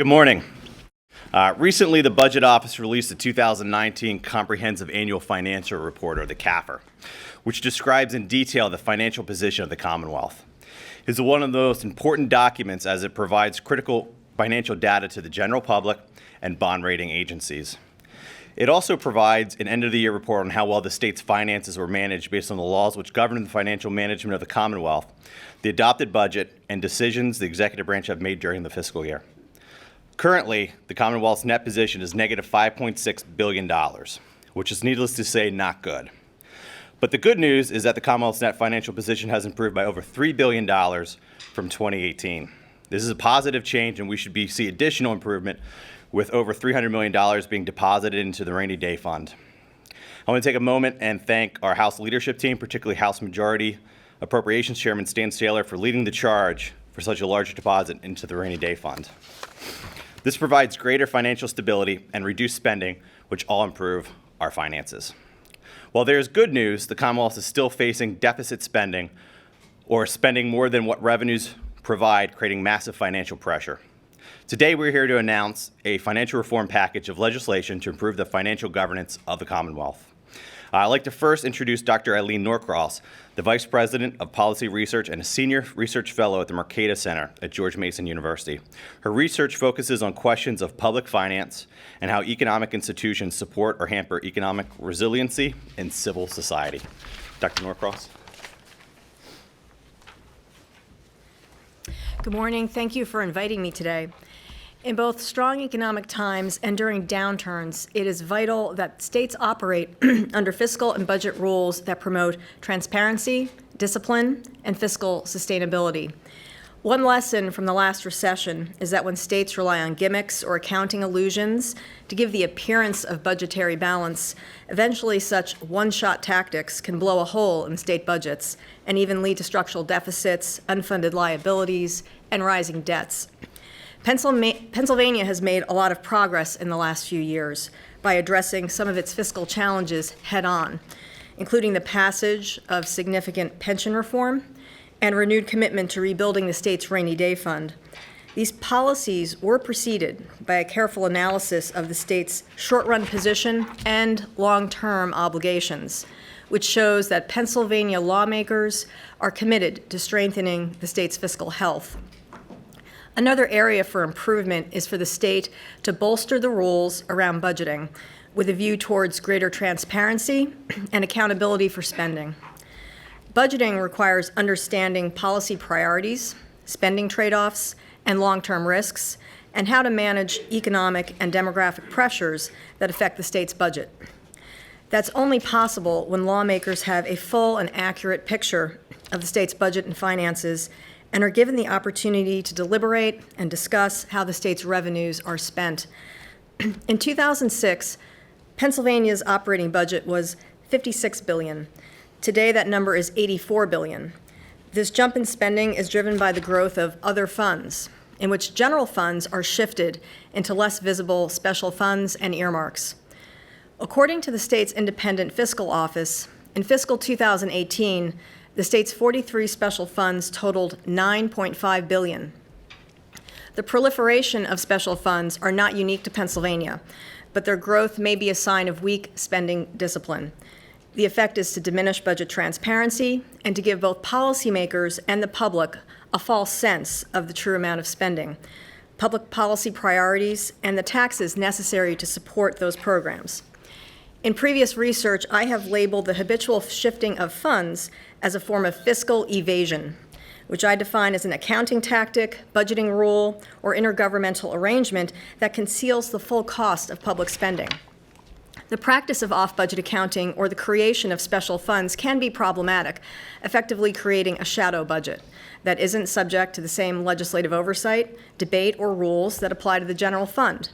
Good morning. Recently, the Budget Office released the 2019 Comprehensive Annual Financial Report, or the CAFR, which describes in detail the financial position of the Commonwealth. It is one of the most important documents as it provides critical financial data to the general public and bond rating agencies. It also provides an end-of-the-year report on how well the state's finances were managed based on the laws which govern the financial management of the Commonwealth, the adopted budget, and decisions the executive branch have made during the fiscal year. Currently, the Commonwealth's net position is negative $5.6 billion, which is needless to say not good. But the good news is that the Commonwealth's net financial position has improved by over $3 billion from 2018. This is a positive change, and we should see additional improvement with over $300 million being deposited into the rainy day fund. I want to take a moment and thank our House leadership team, particularly House Majority Appropriations Chairman Stan Saylor, for leading the charge for such a large deposit into the rainy day fund. This provides greater financial stability and reduced spending, which all improve our finances. While there is good news, the Commonwealth is still facing deficit spending, or spending more than what revenues provide, creating massive financial pressure. Today, we're here to announce a financial reform package of legislation to improve the financial governance of the Commonwealth. I'd like to first introduce Dr. Eileen Norcross, the Vice President of Policy Research and a Senior Research Fellow at the Mercator Center at George Mason University. Her research focuses on questions of public finance and how economic institutions support or hamper economic resiliency in civil society. Dr. Norcross. Good morning. Thank you for inviting me today. In both strong economic times and during downturns, it is vital that states operate under fiscal and budget rules that promote transparency, discipline, and fiscal sustainability. One lesson from the last recession is that when states rely on gimmicks or accounting illusions to give the appearance of budgetary balance, eventually such one-shot tactics can blow a hole in state budgets and even lead to structural deficits, unfunded liabilities, and rising debts. Pennsylvania has made a lot of progress in the last few years by addressing some of its fiscal challenges head-on, including the passage of significant pension reform and renewed commitment to rebuilding the state's rainy day fund. These policies were preceded by a careful analysis of the state's short-run position and long-term obligations, which shows that Pennsylvania lawmakers are committed to strengthening the state's fiscal health. Another area for improvement is for the state to bolster the rules around budgeting with a view towards greater transparency and accountability for spending. Budgeting requires understanding policy priorities, spending trade-offs, and long-term risks, and how to manage economic and demographic pressures that affect the state's budget. That's only possible when lawmakers have a full and accurate picture of the state's budget and finances and are given the opportunity to deliberate and discuss how the state's revenues are spent. In 2006, Pennsylvania's operating budget was $56 billion. Today, that number is $84 billion. This jump in spending is driven by the growth of other funds, in which general funds are shifted into less visible special funds and earmarks. According to the state's independent fiscal office, in fiscal 2018, the state's 43 special funds totaled $9.5 billion. The proliferation of special funds are not unique to Pennsylvania, but their growth may be a sign of weak spending discipline. The effect is to diminish budget transparency and to give both policymakers and the public a false sense of the true amount of spending, public policy priorities, and the taxes necessary to support those programs. In previous research, I have labeled the habitual shifting of funds as a form of fiscal evasion, which I define as an accounting tactic, budgeting rule, or intergovernmental arrangement that conceals the full cost of public spending. The practice of off-budget accounting or the creation of special funds can be problematic, effectively creating a shadow budget that isn't subject to the same legislative oversight, debate, or rules that apply to the general fund.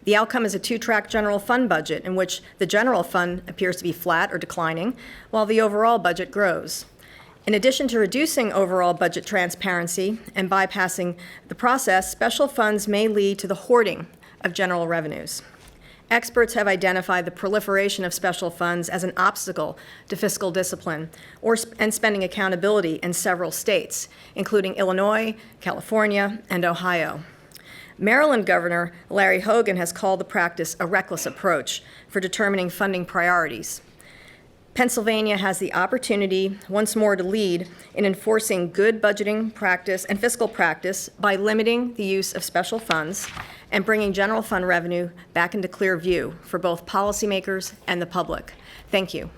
The outcome is a two-track general fund budget in which the general fund appears to be flat or declining, while the overall budget grows. In addition to reducing overall budget transparency and bypassing the process, special funds may lead to the hoarding of general revenues. Experts have identified the proliferation of special funds as an obstacle to fiscal discipline and spending accountability in several states, including Illinois, California, and Ohio. Maryland Governor Larry Hogan has called the practice a reckless approach for determining funding priorities. Pennsylvania has the opportunity once more to lead in enforcing good budgeting practice and fiscal practice by limiting the use of special funds and bringing general fund revenue back into clear view for both policymakers and the public. Thank you.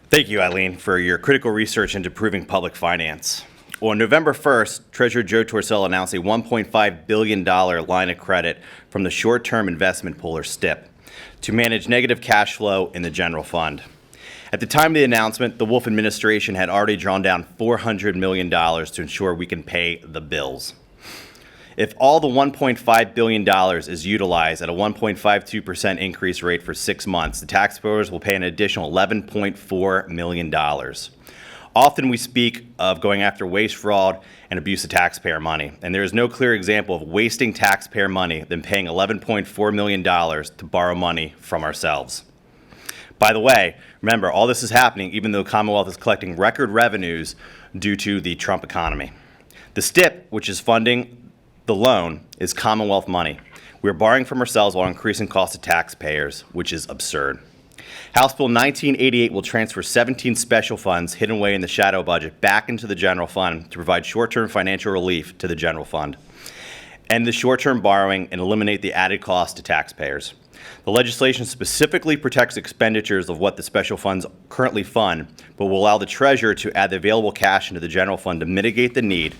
Thank you, Eileen, for your critical research into improving public finance. On November 1st, Treasurer Joe Torsello announced a $1.5 billion line of credit from the Short-Term Investment Pool, or STIP, to manage negative cash flow in the general fund. At the time of the announcement, the Wolf administration had already drawn down $400 million to ensure we can pay the bills. If all the $1.5 billion is utilized at a 1.52% increase rate for 6 months, the taxpayers will pay an additional $11.4 million. Often we speak of going after waste, fraud, and abuse of taxpayer money, and there is no clear example of wasting taxpayer money than paying $11.4 million to borrow money from ourselves. By the way, remember, all this is happening even though the Commonwealth is collecting record revenues due to the Trump economy. The STIP, which is funding the loan, is Commonwealth money. We're borrowing from ourselves while increasing costs to taxpayers, which is absurd. House Bill 1988 will transfer 17 special funds hidden away in the shadow budget back into the general fund to provide short-term financial relief to the general fund, end the short-term borrowing, and eliminate the added cost to taxpayers. The legislation specifically protects expenditures of what the special funds currently fund, but will allow the treasurer to add the available cash into the general fund to mitigate the need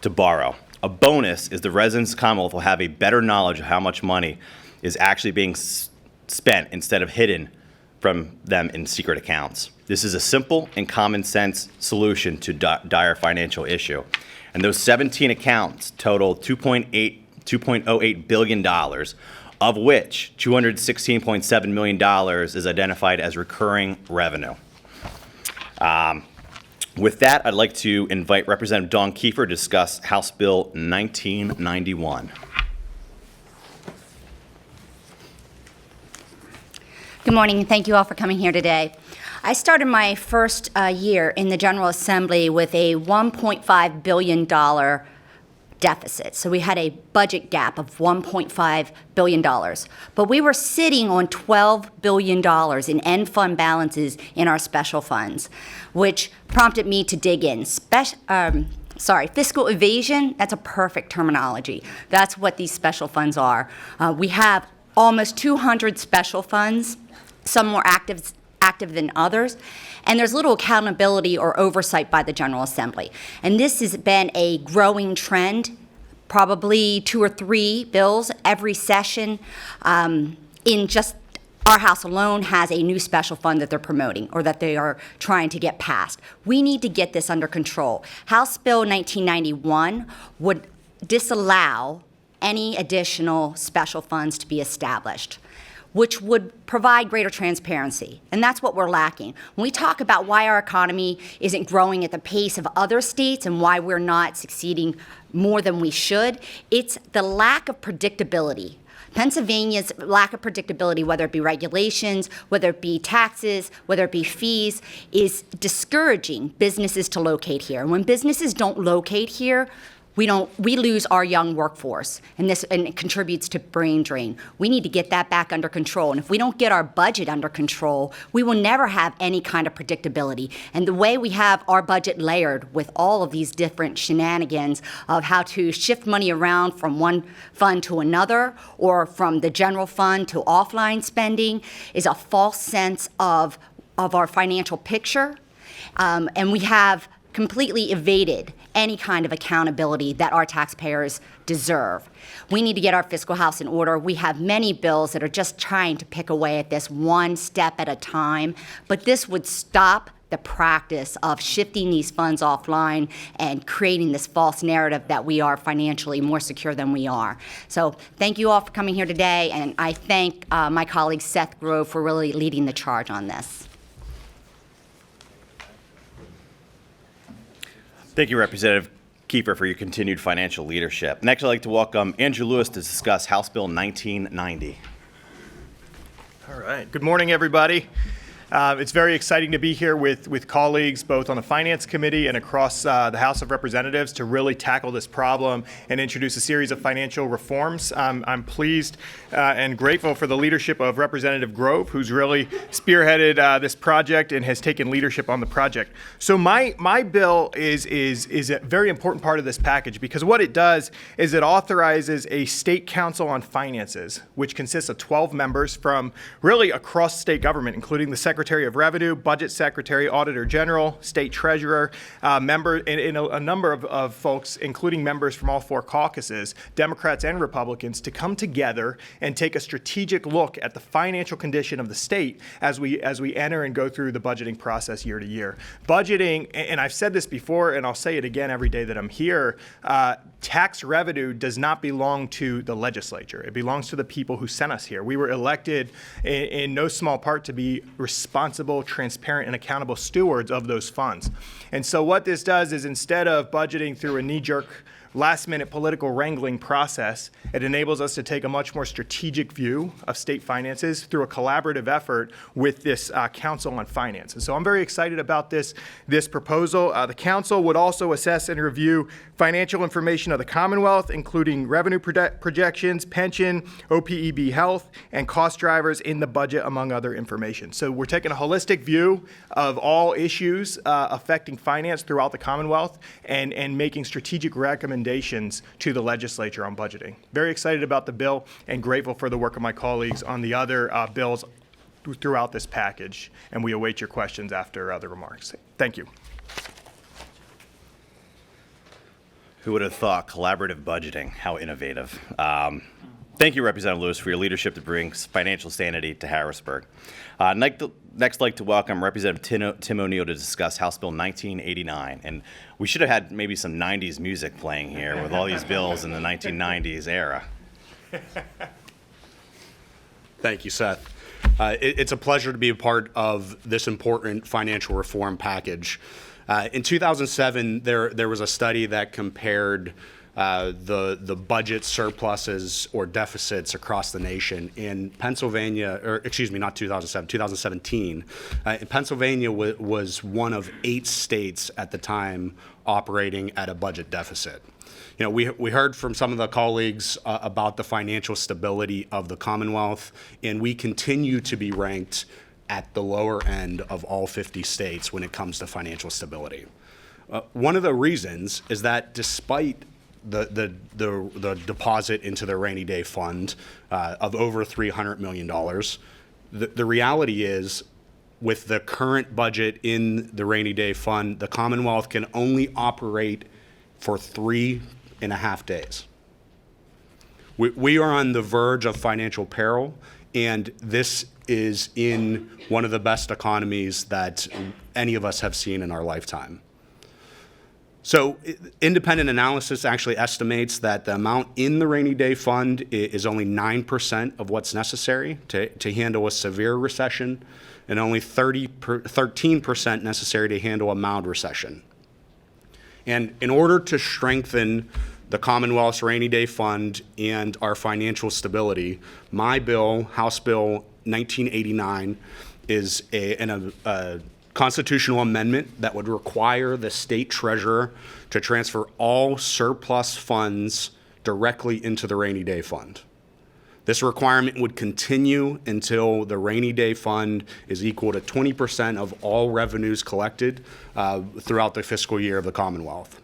to borrow. A bonus is the residents of the Commonwealth will have a better knowledge of how much money is actually being spent instead of hidden from them in secret accounts. This is a simple and common sense solution to dire financial issue. And those 17 accounts total $2.08 billion, of which $216.7 million is identified as recurring revenue. With that, I'd like to invite Representative Dawn Keefer to discuss House Bill 1991. Good morning, and thank you all for coming here today. I started my first year in the General Assembly with a $1.5 billion deficit. So we had a budget gap of $1.5 billion. But we were sitting on $12 billion in end fund balances in our special funds, which prompted me to dig in. Fiscal evasion, that's a perfect terminology. That's what these special funds are. We have almost 200 special funds, some more active than others, and there's little accountability or oversight by the General Assembly. And this has been a growing trend, probably 2 or 3 bills every session. In just our House alone has a new special fund that they're promoting or that they are trying to get passed. We need to get this under control. House Bill 1991 would disallow any additional special funds to be established, which would provide greater transparency. And that's what we're lacking. When we talk about why our economy isn't growing at the pace of other states and why we're not succeeding more than we should, it's the lack of predictability. Pennsylvania's lack of predictability, whether it be regulations, whether it be taxes, whether it be fees, is discouraging businesses to locate here. And when businesses don't locate here, we lose our young workforce, and it contributes to brain drain. We need to get that back under control. And if we don't get our budget under control, we will never have any kind of predictability. And the way we have our budget layered with all of these different shenanigans of how to shift money around from one fund to another or from the general fund to offline spending is a false sense of our financial picture. And we have completely evaded any kind of accountability that our taxpayers deserve. We need to get our fiscal house in order. We have many bills that are just trying to pick away at this one step at a time, but this would stop the practice of shifting these funds offline and creating this false narrative that we are financially more secure than we are. So thank you all for coming here today, and I thank my colleague Seth Grove for really leading the charge on this. Thank you, Representative Keefer, for your continued financial leadership. Next, I'd like to welcome Andrew Lewis to discuss House Bill 1990. All right. Good morning, everybody. It's very exciting to be here with colleagues both on the Finance Committee and across the House of Representatives to really tackle this problem and introduce a series of financial reforms. I'm pleased and grateful for the leadership of Representative Grove, who's really spearheaded this project and has taken leadership on the project. So my bill is a very important part of this package, because what it does is it authorizes a state council on finances, which consists of 12 members from really across state government, including the Secretary of Revenue, Budget Secretary, Auditor General, State Treasurer, member, and a number of folks, including members from all four caucuses, Democrats and Republicans, to come together and take a strategic look at the financial condition of the state as we enter and go through the budgeting process year to year. Budgeting, and I've said this before, and I'll say it again every day that I'm here, tax revenue does not belong to the legislature. It belongs to the people who sent us here. We were elected in no small part to be responsible, transparent, and accountable stewards of those funds. And so what this does is, instead of budgeting through a knee-jerk, last-minute political wrangling process, it enables us to take a much more strategic view of state finances through a collaborative effort with this Council on Finance. And so I'm very excited about this proposal. The Council would also assess and review financial information of the Commonwealth, including revenue projections, pension, OPEB health, and cost drivers in the budget, among other information. So we're taking a holistic view of all issues affecting finance throughout the Commonwealth and making strategic recommendations to the legislature on budgeting. Very excited about the bill and grateful for the work of my colleagues on the other bills throughout this package. And we await your questions after the remarks. Thank you. Who would have thought collaborative budgeting? How innovative. Thank you, Representative Lewis, for your leadership to bring financial sanity to Harrisburg. Next, I'd like to welcome Representative Tim O'Neill to discuss House Bill 1989. And we should have had maybe some 90s music playing here with all these bills in the 1990s era. Thank you, Seth. It's a pleasure to be a part of this important financial reform package. In 2007, there was a study that compared the budget surpluses or deficits across the nation. In Pennsylvania, or excuse me, not 2007, 2017, Pennsylvania was one of 8 states at the time operating at a budget deficit. You know, we heard from some of the colleagues about the financial stability of the Commonwealth, and we continue to be ranked at the lower end of all 50 states when it comes to financial stability. One of the reasons is that despite the deposit into the rainy day fund of over $300 million, the reality is, with the current budget in the rainy day fund, the Commonwealth can only operate for 3.5 days. We are on the verge of financial peril, and this is in one of the best economies that any of us have seen in our lifetime. So independent analysis actually estimates that the amount in the rainy day fund is only 9% of what's necessary to handle a severe recession, and only 13% necessary to handle a mild recession. And in order to strengthen the Commonwealth's rainy day fund and our financial stability, my bill, House Bill 1989, is a constitutional amendment that would require the state treasurer to transfer all surplus funds directly into the rainy day fund. This requirement would continue until the rainy day fund is equal to 20% of all revenues collected throughout the fiscal year of the Commonwealth.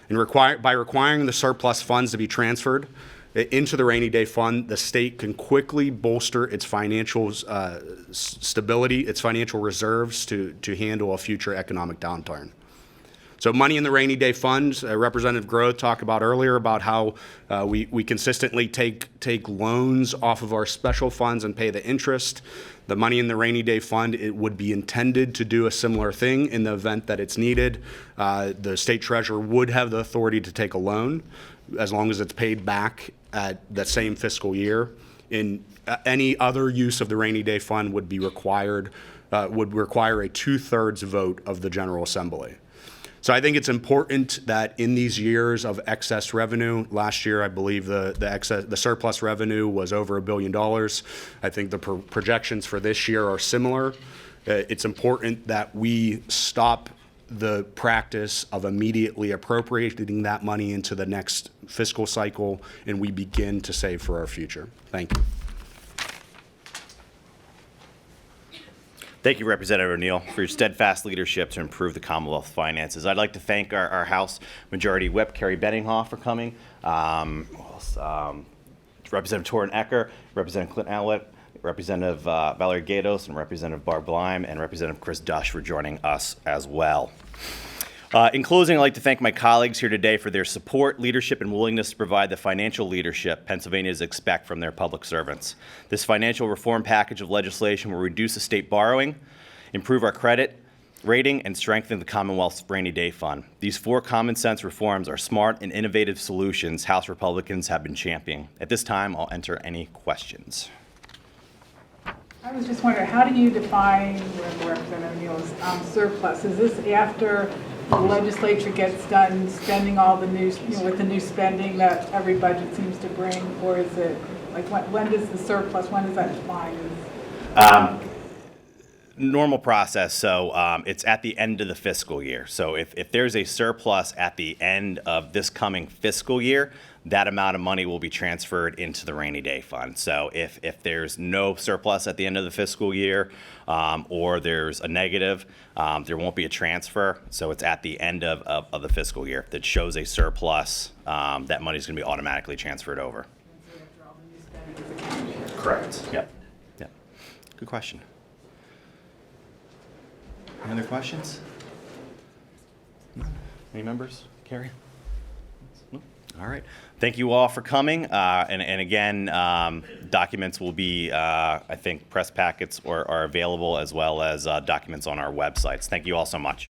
And by requiring the surplus funds to be transferred into the rainy day fund, the state can quickly bolster its financial stability, its financial reserves to handle a future economic downturn. So money in the rainy day fund, Representative Grove talked about earlier about how we consistently take loans off of our special funds and pay the interest. The money in the rainy day fund, it would be intended to do a similar thing in the event that it's needed. The state treasurer would have the authority to take a loan as long as it's paid back at the same fiscal year. In any other use of the rainy day fund would require a 2/3 vote of the General Assembly. So I think it's important that in these years of excess revenue, last year I believe the surplus revenue was over $1 billion. I think the projections for this year are similar. It's important that we stop the practice of immediately appropriating that money into the next fiscal cycle, and we begin to save for our future. Thank you. Thank you, Representative O'Neill, for your steadfast leadership to improve the Commonwealth finances. I'd like to thank our House Majority Whip, Carrie Benninghoff, for coming. Who else? Representative Torrin Ecker, Representative Clint Allett, Representative Valerie Gatos, and Representative Barb Blime, and Representative Chris Dush for joining us as well. In closing, I'd like to thank my colleagues here today for their support, leadership, and willingness to provide the financial leadership Pennsylvanians expect from their public servants. This financial reform package of legislation will reduce the state borrowing, improve our credit rating, and strengthen the Commonwealth's rainy day fund. These 4 common sense reforms are smart and innovative solutions House Republicans have been championing. At this time, I'll enter any questions. I was just wondering, how do you define, Representative O'Neill's surplus? Is this after the legislature gets done spending all the new, with the new spending that every budget seems to bring, or is it, like, when does the surplus, when is that defined? Normal process, so it's at the end of the fiscal year. So if there's a surplus at the end of this coming fiscal year, that amount of money will be transferred into the rainy day fund. So if there's no surplus at the end of the fiscal year, or there's a negative, there won't be a transfer. So it's at the end of the fiscal year that shows a surplus, that money's gonna be automatically transferred over. Correct. Yep. Good question. Any other questions? No? Any members? Carrie? No? All right. Thank you all for coming. And again, documents will be, I think, press packets are available, as well as documents on our websites. Thank you all so much.